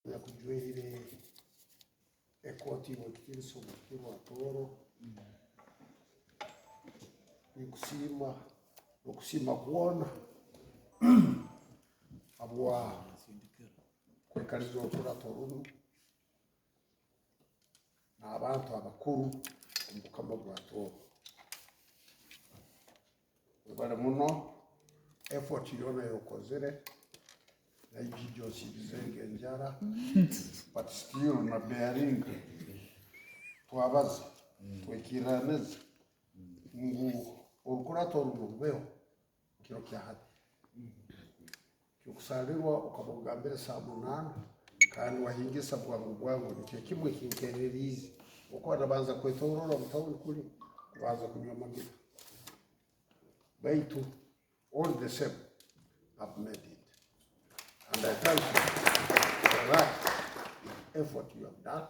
ya kujua ile ekoti wakitiriso mukiro wa toro ni kusima kuona abwa kwekalizo kura torunu na abantu abakuru omukama gwa toro bale muno effort yona yokozere na ijijo sibizenge njara but still na bearing twabaza twekiraneza ngu urukura torunu rweho kiro kyahati kyukusalirwa ukavuga mbere saa 8 kandi wahingisa bwangu nicyo kimwe kinkererizi uko anabanza kwetorora mutawuni kuri kubanza kunywa magira baitu all the same I've made it and I thank you for that effort you have done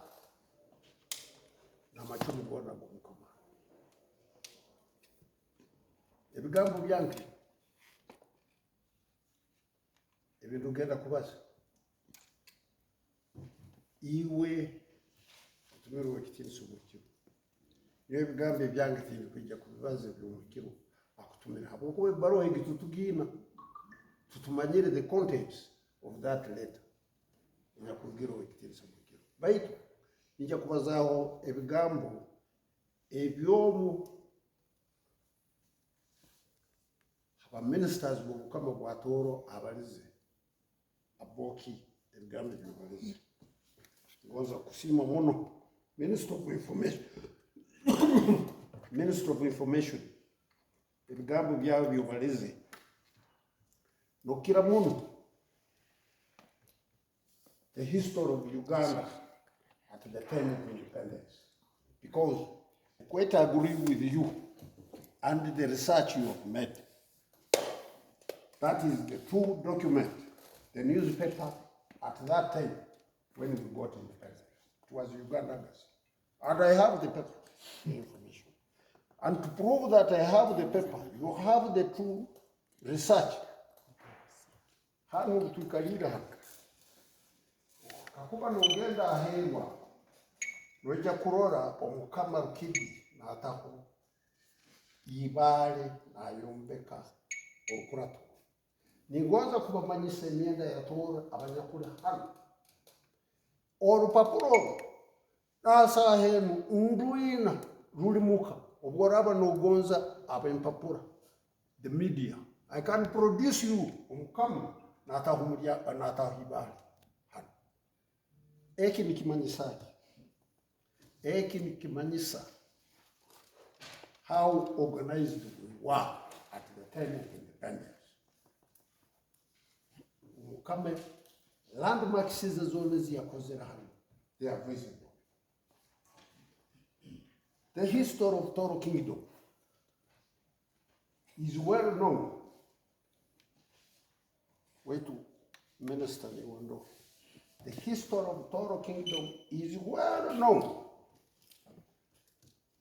na machumi bona mukoma ebigambo byange ebintu genda kubaza iwe tumirwe kitiniso mukiro iyo ebigambo byange tindi kujya kubibaza by'umukiro akutumira habo ko baro igitutugina tutumanyire the contents of that letter nyakubwiro kitiniso mukiro baitu nijya kubazaho ebigambo ebyomu aba ministers b'ubukama bwa toro abalize aboki ebigambo by'abalize ngoza kusima muno Minister of Information ebigambo byabo byobalize nokira muno the history of Uganda at the time of independence, because I quite agree with you and the research you have made. That is the true document, the newspaper at that time when we got independence. It was Uganda, and I have the paper, the information. And to prove that I have the paper, you have the true research. Hano tukalira haka. Kakuba nongenda ahewa. Noja kurora omukama rukidi na ataku. Ibale na yombeka okurato. Ningoza kubamanyisa emyenda ya tora abanyakuri hano. Orupapuro nasa henu nduina rulimuka obworaba nogonza abempapura the media I can produce you omukama natahumulia natahibali hano eki nikimanyisa how organized we were at the time of independence omukama landmarks zone ziyakozera hano they are visible. The history of Toro Kingdom is well known. Wait to Minister Niwando. The history of Toro Kingdom is well known.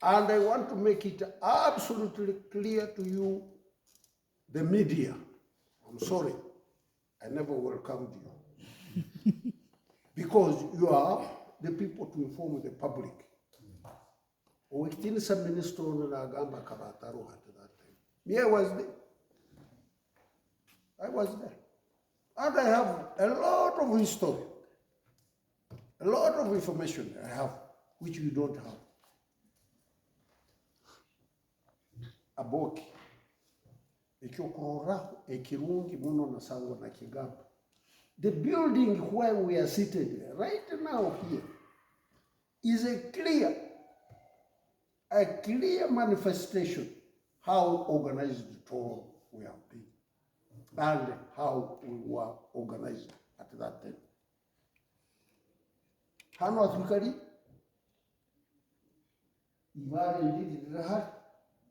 And I want to make it absolutely clear to you, the media. I'm sorry, I never welcomed you. Because you are the people to inform the public. Within some minister na gamba kabataro at that time. Me, I was there. And I have a lot of history, a lot of information I have, which you don't have. Aboki. Ekyokurora, ekirungi muno na sango na kigamba. The building where we are seated right now here is a clear manifestation how organized Toro we have been and how we were organized at that time. Hano atukari ibari ndidi rahari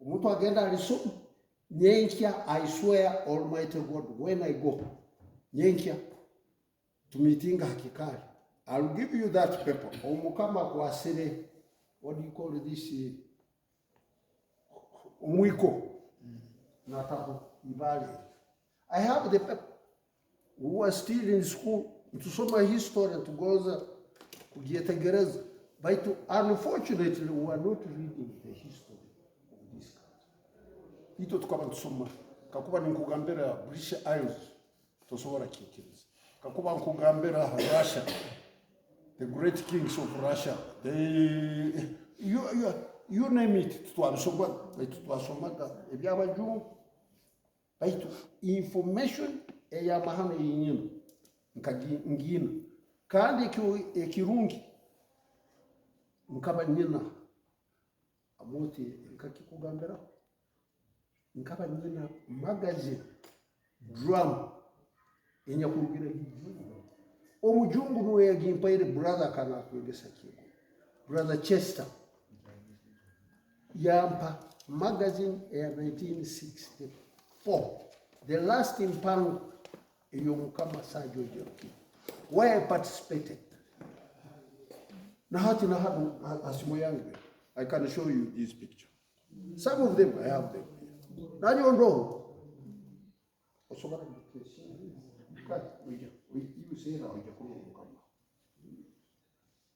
umuntu agenda alisoma nyenkya I swear Almighty God when I go nyenkya to meeting hakikari I'll give you that paper omukama kwasire what do you call this mwiko nataho ibali I have the paper we were still in school tusoma history tugoza kugietegereza baitu. Unfortunately we are not reading the history of this country. Ito tukaba tusoma kakuba nkugambira British Isles tosobora kikiriza, kakuba nkugambira Russia, the great kings of Russia, you name it, twabisoma baitu twasomaga ebyabajungu baitu information eyamahano yinyino ngina kandi ekirungi nkaba nyina amuti nkakikugambira nkaba nyina magazine drum enyakurugira hijungu omujungu no yagimpaire brother kana kwegesa kigo brother Chester yampa magazine ya 1964 the last impango eyomukama Sajo Joki where I participated. Nahati na hadu asimo yangu. I can show you this picture. Some of them I have them. Nani ondo? Osomara mkesi. You say now ujakuru mukama.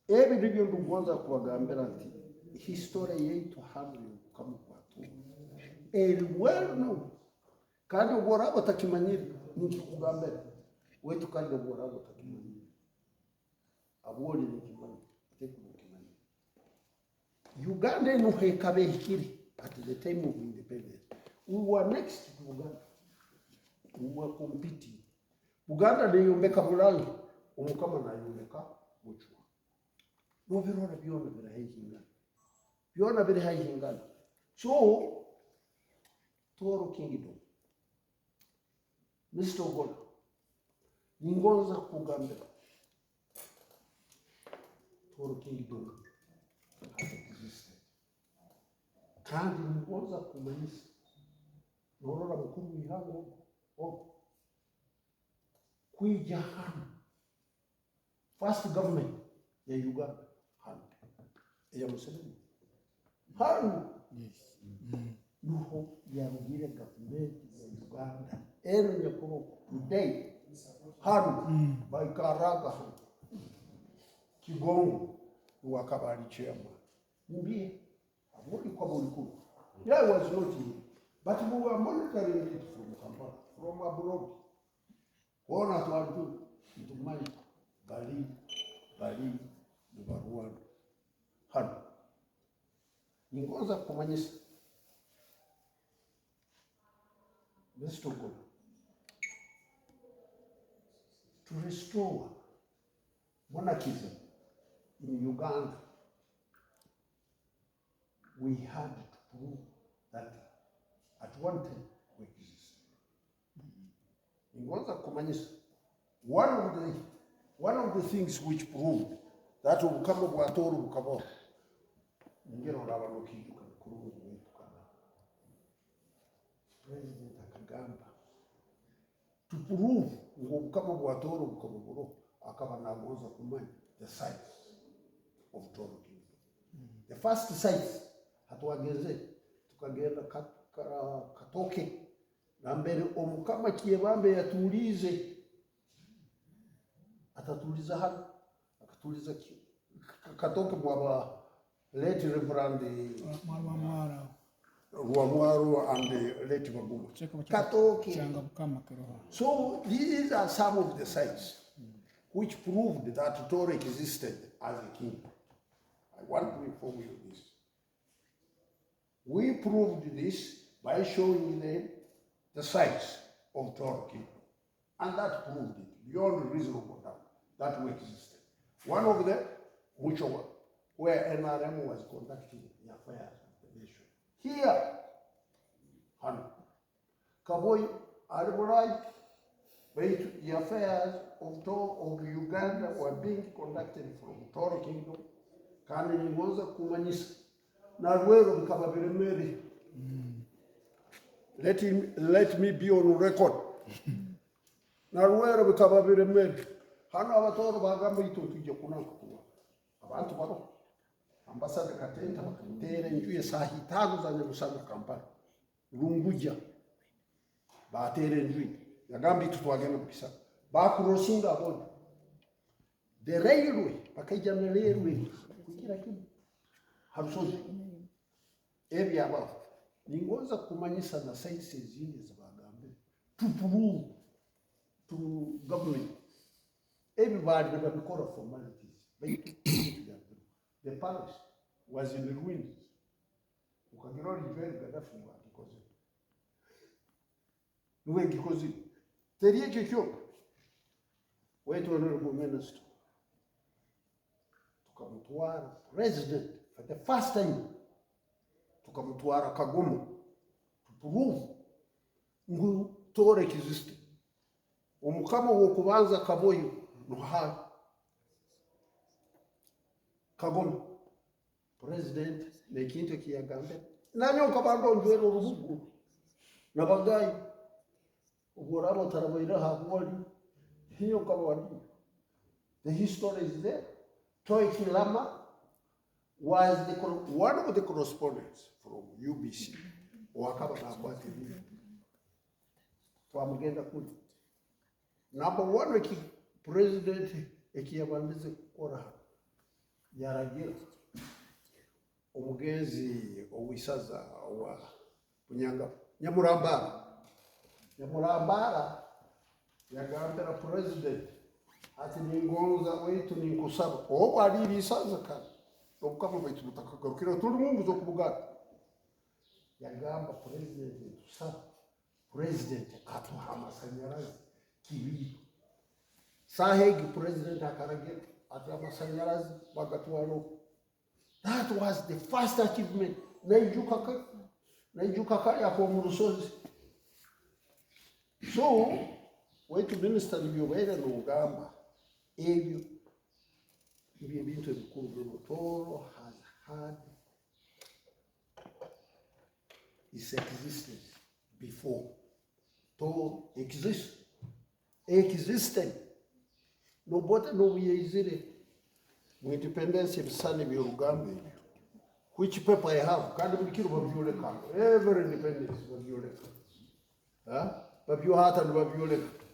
Ebi ndio ndumwanza kuwagambira nti history yetu hamu mukama kwatu. Well known. Kandi ubora batakimanyira nikikugambira. Wetu kandi ubora batakimanyira. Aboli nikimanyira. Uganda no hekabe hikiri at the time of independence. We were next to Uganda. We were competing. Uganda de yombeka bulangi, omukama na yombeka buchwa. No birona byona birahingana. Byona birahingana. So Toro Kingdom. Mr. Ogola. Ningonza kugambira. Toro Kingdom has existed. Kandi ningonza kumanyisa. Norora mukuru wihango. Kuija hano. First government ya Uganda. Hano. Ya Museveni. Hano. Yes. Nuho ya rugire government ya Uganda. Ero nyakuro today. Hano. Baikaraga hano. Kigongo. Wakabali chairman. Mbie. Abuli kwa bulikuru. Yeah, I was not here. But we were monitoring it from Kampala, from abroad. One at one, two, into my Bali, number one. Hano. Ningoza kumanyisa. Mr. God. To restore monarchism in Uganda, we had to prove that at one time we existed. Ningoza kumanyisa. One of the things which proved that ubukama bwa Toro bukaba ngero rabaloki kuru wetu kana President akagamba to prove ubukama bwa Toro bukaba akaba nagoza kumanya the size of Toro Kingdom. The first size hatuwageze tukagenda Katoke na mbere omukama kiyebambe yatulize atatuliza hano akatuliza Katoke mwaba late Reverend Rwamwaro and late Maguma Katoke. So these are some of the sites which proved that Toro existed as a king. I want to inform you this. We proved this by showing them the sites of Toro Kingdom. And that proved it beyond reasonable doubt that we existed. One of them, Muchowa, where NRM was conducting the affairs of the nation. Here, Hano, Kaboy, Arborai, the affairs of Uganda were being conducted from Toro Kingdom. Kandi ningoza kumanyisa. Na rwero mkababire meri. Let me be on record. Na rwero mkababire meri. Hano abatoro bagamba ito tujye kunanka kuwa. Abantu baro. Ambasade Katenta bakatere njuye sahi 5 za Nyarusange Kampala. Runguja. Batere njuye. Yagambi tutwagenda kukisa. Bakurosinga abona. the railway pakaija na railway kugira kimu harusozi ebi aba ningoza kumanyisa na science zindi zabagambe to prove to government everybody babikora formalities the palace was in the ruins ukagirori very Gaddafi because nuwe gikozi teriye kyo wetu honorable minister tukamutwara president for the first time tukamutwara Kagumo to prove ngu tore exist omukama wo kubanza kaboyo no Kagumo president nekinto kiyagambe nanyo kabando njwero rubugu nabagayi uborabo tarabayira habwali hiyo kabawadi. The history is there. Toi Kilama was one of the correspondents from UBC. Wakaba na kwa TV. Twamugenda kuli. Number one president ekiyabandize kora yaragira omugenzi owisaza wa Bunyanga Nyamurambara yagambira president ati ningonza wetu ninkusaba obo ali bisaza kandi okukama baitu mutakagarukira tuli mungu zo kubugata yagamba president tusaba president atuha amasanyarazi kibiri sahegi president akaragira ati amasanyarazi bagatwaro. That was the first achievement naijuka kali ako mu Rusozi. So wetu minister byobera n'ugamba ebyo bintu ebikuru by'Toro has had its existence before. Toro existed nobota nobuyizire mu independence ebisane by'Olugamba which paper I have kandi bikiro babyoleka every independence babyoleka babyohata babyoleka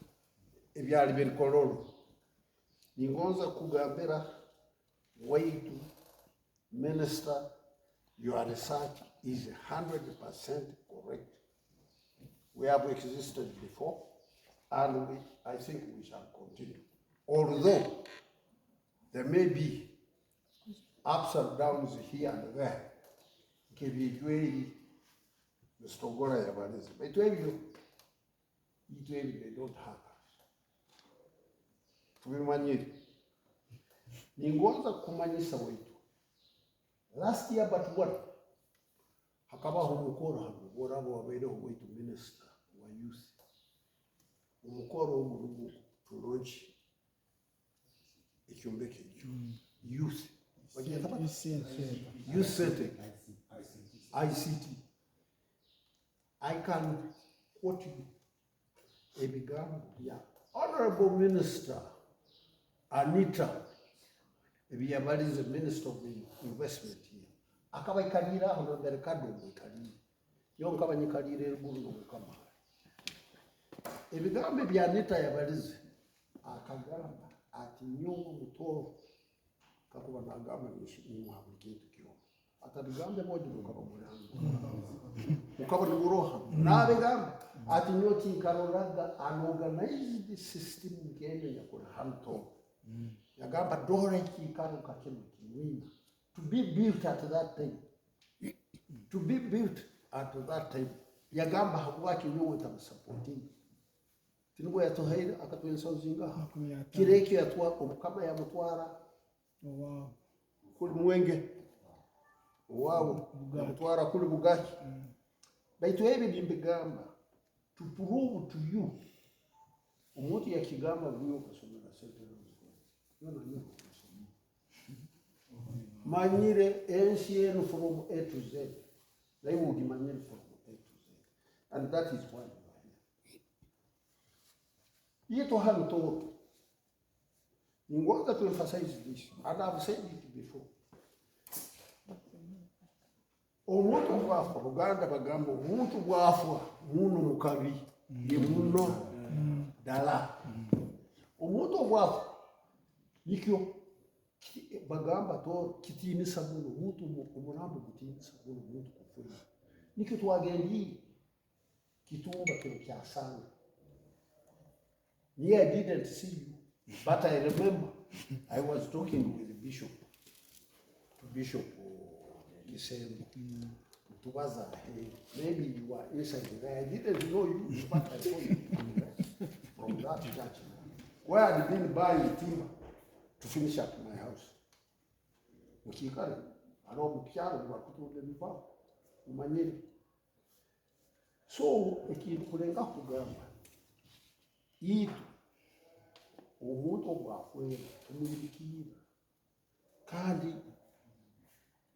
ebyali birikololo ningonza kugambira waitu minister your research is 100% correct. We have existed before and I think we shall continue, although there may be ups and downs here and there. Kebijwei Mr. Gora yabanizi but they don't have us. Tubimanyire ningonza kumanyisa wetu last year but what hakabaho umukoro hano abo wabereho wetu minister wa youth umukoro w'urugo turonchi icyumbeke youth center ICT. I can quote you a began Honorable Minister Anita Ebyabali is the Minister of the Investment here. Akaba ikalira hono merkado ikalira. Yo nkaba nyikalira ebuno kama. Ebigambe bya Anita yabalize akagamba ati nyungu mutoro kakuba nagamba ni muhabukintu kyo. Atabigambe boje mukaba mulanga. Mukaba ni muroha. Na bigamba ati nyoti karolaga unorganized system ngene yakora hanto. Yagamba dore kikaruka kinu kimwina. To be built at that time. To be built at that time. Yagamba hakuwaki nyowe tamusupporting. Tinubu yatohaira akatwensa uzinga. Kireki yatwa omukama ya mutwara. Wow. Kuli mwenge. Wow. Mutwara kuli bugaki. Baitu ebi bimbigamba to prove to you umuntu yakigamba byo kasomera central manyire NCN from A to Z. They will be manyire from A to Z. And that is why we are here. Yeto hanto. You want to emphasize this, and I've said it before. Omuntu bwafu Buganda bagamba omuntu bwafu muno mukabi ye muno dala omuntu bwafu nikyo bagamba to kitiinisa muno omuntu omulambo gutiinisa muno omuntu kufuira nikyo twagendire kitumba kino kyasanga. I didn't see you, but I remember I was talking with the bishop, to Bishop Gisembo. Tubaza, hey, maybe you were inside there. I didn't know you, but I saw you from that church. Where I had been buying timber to finish up my house. Mukikale, alo mukyalo bakutunda bibawo umanyire. So ekintu kulenga kugamba itu omuntu obwakwera tumuyibikira kandi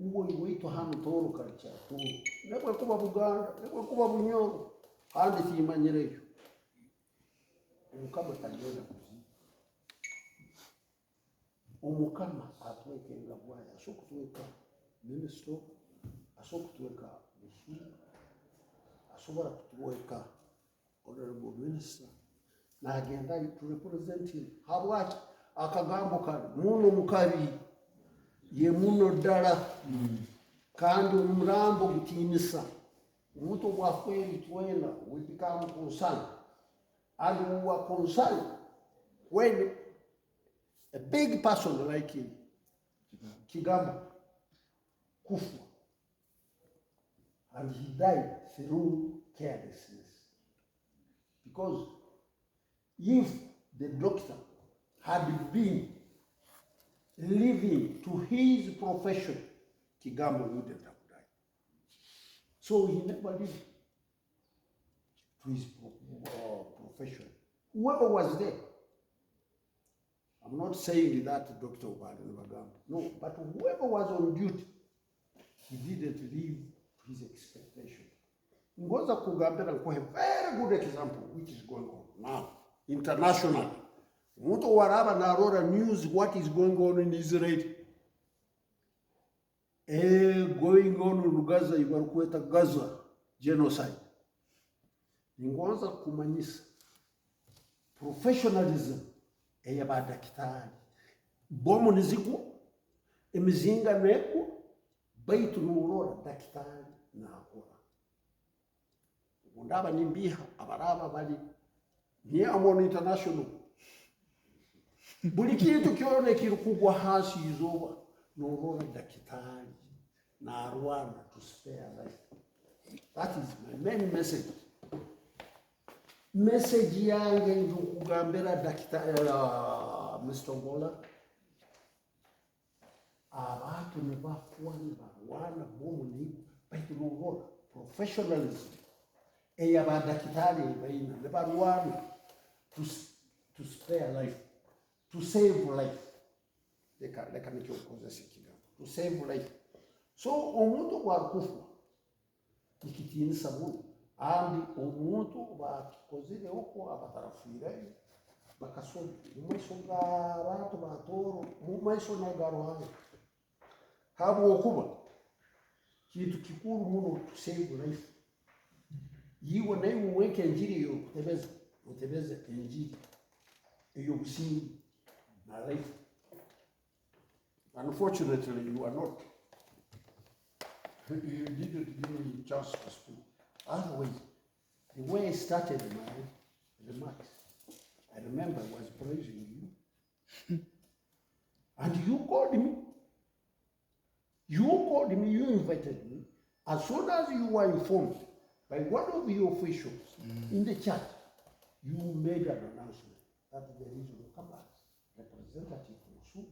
uwo iweito hano toro kalcha toro nebwe kuba Buganda nebwe kuba Bunyoro kandi kimanyireyo omukama tagenda kuzi omukama atwekenga bwaya asokutweka minister asokutweka musu asobora kutweka honorable minister na agenda to represent him habwaki akagambo kali muno mukabi ye muno ddala kandi omulambo gutiinisa omuntu obwakweri twena we become concerned and we were concerned when a big person like him Kigamba kufa and he died through carelessness, because if the doctor had been living to his profession, Kigamba wouldn't have died. So he never lived to his profession. Whoever was there, I'm not saying that Dr. Obada never gone. No, but whoever was on duty, he didn't live to his expectation. Ngoza kugambira kwa a very good example which is going on now internationally. Muto waraba na rora news what is going on in Israel. Going on in Gaza, ibarukweta Gaza genocide. Ngoza kumanyisa professionalism eyabadakitari. Bomu niziko emizinga neko baitu nurora dakitari na akora. Ndaba nimbiha abaraba bali ni Amon International. Buli kintu kyone kiri kugwa hasi izoba nurora dakitari na arwana to spare life. That is my main message. Message yange ndukugambira dakitari Mr. Ngola abantu nebafuani barwana bomu ni baitu nurora professionalism. Eyabadakitari baina nebarwana to spare life, to save life. Leka nikyo koza Kigamba, to save life. So omuntu wakufa ikitinisa muno andi omuntu bakozile uko abatarafire bakasoba umesonga abantu batoro mumaiso na garohanga habo okuba kintu kikuru muno to save life. Yiwe naye uweke njiri yo utebeze njiri eyo busingi na life. Unfortunately, you are not. You didn't give me chance to speak. Otherwise, the way I started my remarks, I remember I was praising you. And you called me. You invited me. As soon as you were informed by one of your officials in the church, you made an announcement that there is no Kaba's representative from Su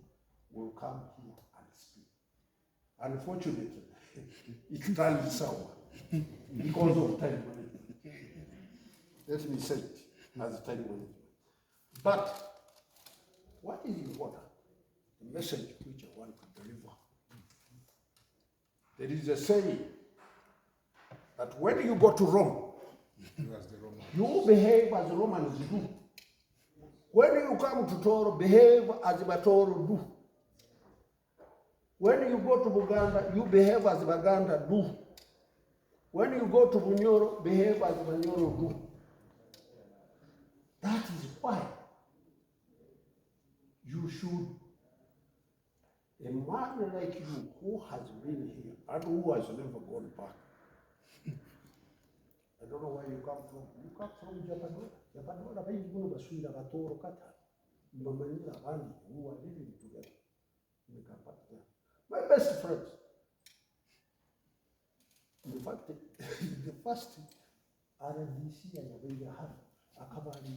will come here and speak. Unfortunately, it turned sour because of time management. Let me say it as time management. But what is important? The message which I want to deliver. There is a saying that when you go to Rome, you behave as Romans do. When you come to Toro, behave as Batoro do. When you go to Buganda, you behave as Baganda do. When you go to Bunyoro, behave as Bunyoro do. That is why you should man like you who has been here and who has never gone back. I don't know where you come from. You come from Japan. Japan, bengi muno baswira batoro kata. Mamanira abandi who are living together in the capital. My best friends. In fact, the first RNDC and Abenga had a Kabali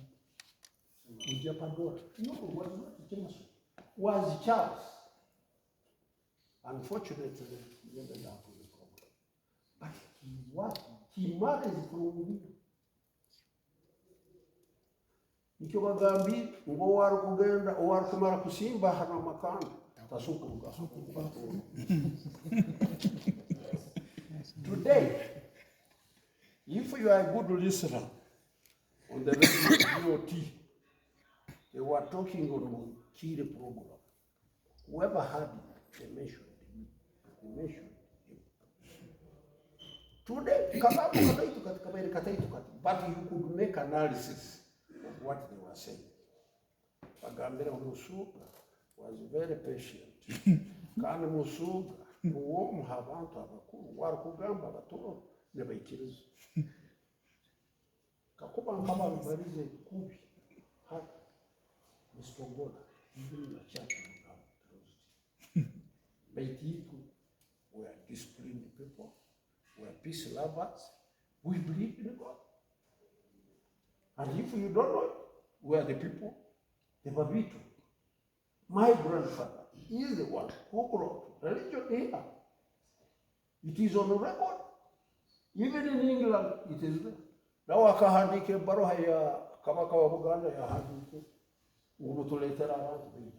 in Japan. No, was not James. Was Charles. Unfortunately, he ended up with a problem. But he married from me. Nicyo bagambi ngo wari kugenda wari kumara kusimba hano makanda tasukuruka. Today, if you are a good listener on the radio DOT, they were talking on Kiri program. Whoever had it, they mentioned him. Today, but you could make analysis of what they were saying. Pagambira Musuga was very patient. Kandi Musuga uwo muhabantu abakuru wari kugamba abato n'abayikirizo. Kakuba nkaba barize kubi hata Mr. even the church closed. But people were disciplined people, were peace lovers. We believe in God. And if you don't know, we are the people, the Babito. My grandfather is the one who brought religion here. It is on the record. Even in England, it is there. Now akahandike baroha ya kabaka wa Buganda ya handike ubutuletera abantu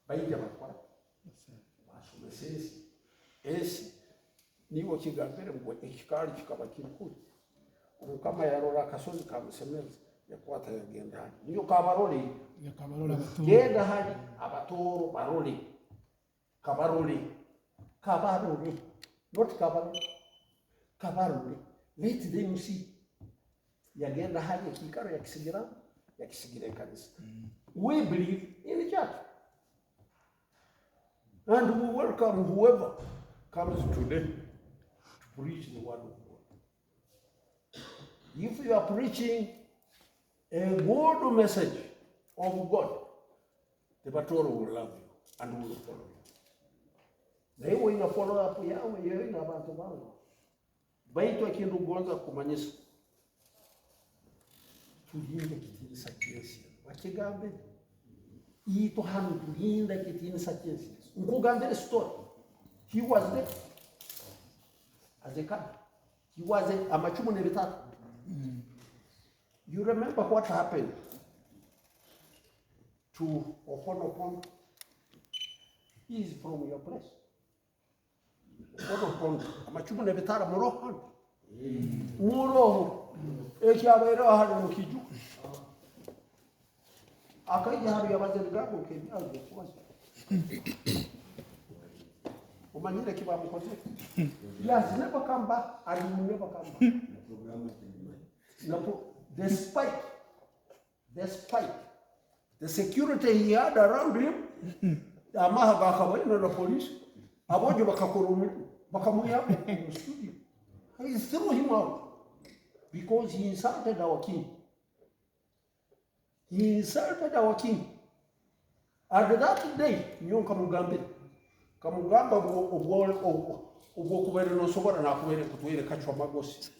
bayija bakora basome sesi esi niwo kigambere ngo ekikali kikaba kirikuri umukama yarora akasozi kamusemeza yakwata yagenda hali niyo kabarole genda hali abatoro barole kabarole not kabarole let them see yagenda hali ekikaro yakisigira kanisa. We believe in the church. And we welcome whoever comes today to preach the word of God. If you are preaching a good message of God, the Batoro will love you and will follow you. They will follow up Yahweh, you're in about the world. Baito kindu gonza kumanyisa. Tulinda kitini sakiensi. Wakigambe. Ito hanu tulinda kitini sakiensi. Nkugambele story. He was there. As a cat. He was a machumu nebitatu. You remember what happened to Oponopon? He is from your place. Oponopon. Amachumu nebitara morohan. Moroho. Eki abera hali mukiju. Akaija hali abazeligamu kebi algo kwazi. Umanyire kiba mukoze. He has never come back and he will never come back. Despite the security he had around him, amaha gakabaina na police, abojo bakakorumi, bakamuya in the studio. He threw him out because he insulted our king. He insulted our king. And that day, Nyonka Mugambe, Kamugamba ubwo kubera no sobora na kubere kutwere kachwa magosi.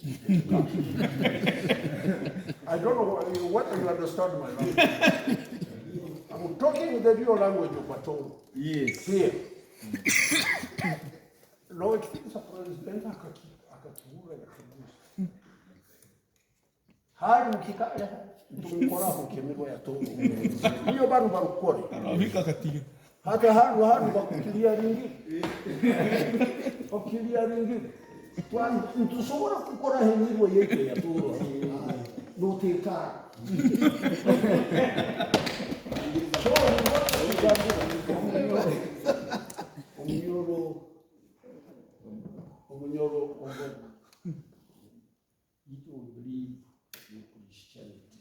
I don't know what you understand my language. I'm talking with the real language of Batoro. Yes. Here. No, it's a president akakiura ya hali mkikale tumikora kukemerwa ya Togo. Hiyo bado barukore. Afika katika hata hanu bakukilia ringi. Bakukilia ringi. Twani ntusobora kukora henirwa yeke ya Togo. Noteka. Omunyoro you believe in Christianity.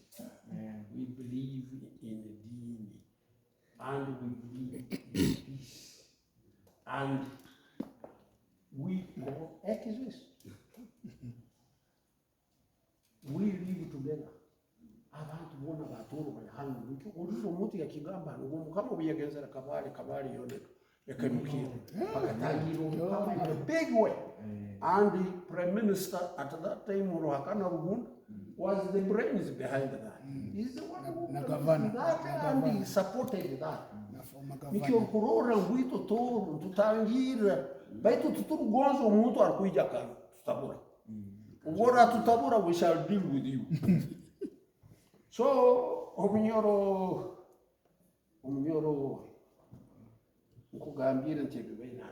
We believe in the deen. And we believe in peace. and we coexist. We live together. Abantu bona batoro bali hano mucyo urizo mutu ya kigamba ngo kama ubiyegenzera kabali yone yakanukira bakatangiro kama in a big way. And the prime minister at that time Ruhakana Rugunda was the brains behind that. He's the one who that and he supported that. Mikyo kurora ngwito toro tutangira baitu tuturugonzo muntu arikuija kana tutabura. Ugora tutabura, we shall deal with you. So omunyoro ukugambira ntebe bena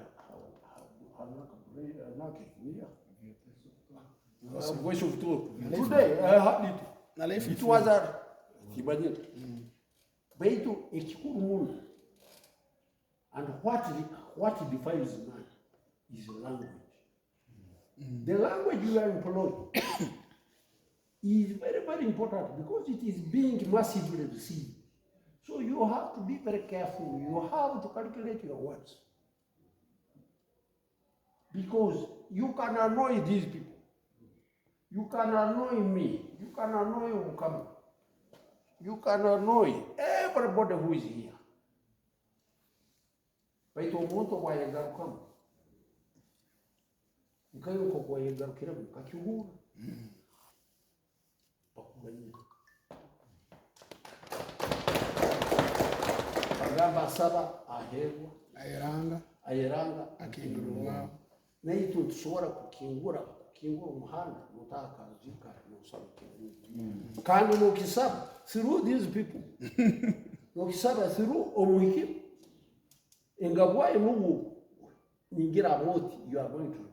voice of truth. Today I had it was a kibanyet baitu ekikuru mundu, and what defines man is language. The language you are employing is very, very important because it is being massively received. So you have to be very careful. You have to calculate your words. Because you can annoy these people. You can annoy me. You can annoy Ukama. You can annoy everybody who is here. But you want to buy a come. Nkayo kwa yegarukira mukakihura bakuganyika agamba saba aherwa ayeranga akingurwa nayitu tushobora kukingura umuhanda mutakazika n'usabike kandi nokisaba through these people nokisaba through omuhiki engabwaye n'ubu ningira moti you are going to report.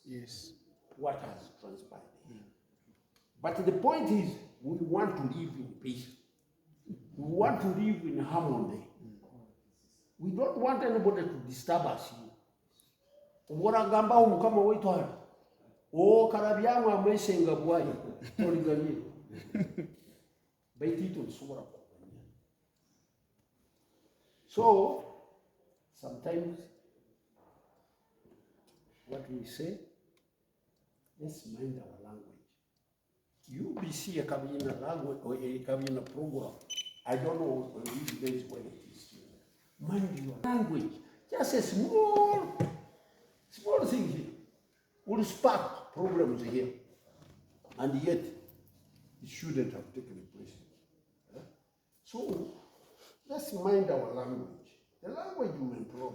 Yes, what has transpired here. But the point is, we want to live in peace. We want to live in harmony. We don't want anybody to disturb us. Umuragamba umukama wetu hali. Karabyamu amesenga bwayo. Oliganyiro. Baitito nsubura kuganya. So, sometimes what we say, let's mind our language. UBC a Kabina language or a Kabina program. I don't know on these days when it is. Mind your language. Just a small thing here will spark problems here. And yet, it shouldn't have taken place. So, let's mind our language. The language you employ,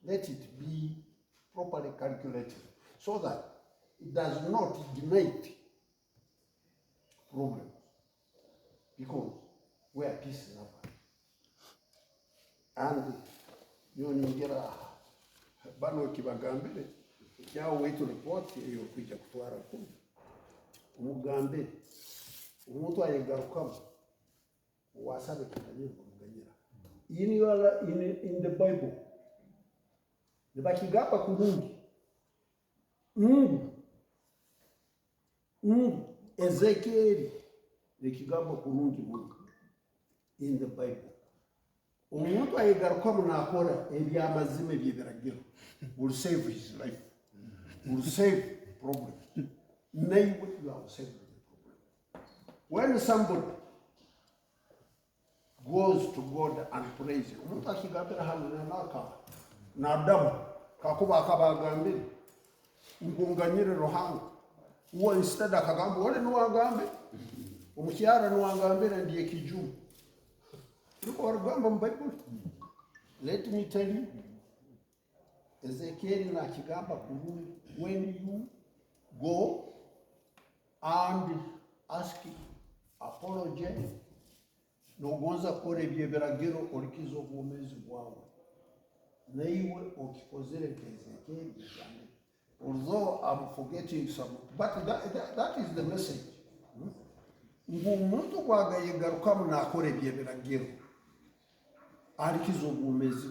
let it be properly calculated so that it does not ignite problems, because we are peace lovers. And yoningera bano kibagambire kyawo wetu report yo kwija kutwara ku umugambe umuntu ayegarukamo wasabe kanyine kumuganyira in the Bible nibakigamba kurungi Ezekiel nikigamba kurungi Mungu in the Bible. Umuntu ayegarukamo nakora ebyamazime byebiragiro will save his life, will save problem. Naiwe you are saving the problem. When somebody goes to God and prays, umuntu akigambira hano naka na Adamu kakuba akabagambira ngunganyire Ruhanga uwo instead akagamba wale nuwagambe umukyara nuwagambira ndiye kijumu. Let me tell you, Ezekiel na kigamba kurungi, when you go and ask apologize, nogonza kore byebiragiro orikizo bwomezi bwawe. Naiwe okikozere Ezekiel. Although I'm forgetting some, but that is the message. Umuntu kwagaye garukamu nakore byebiragiro. Arikizo bwomezi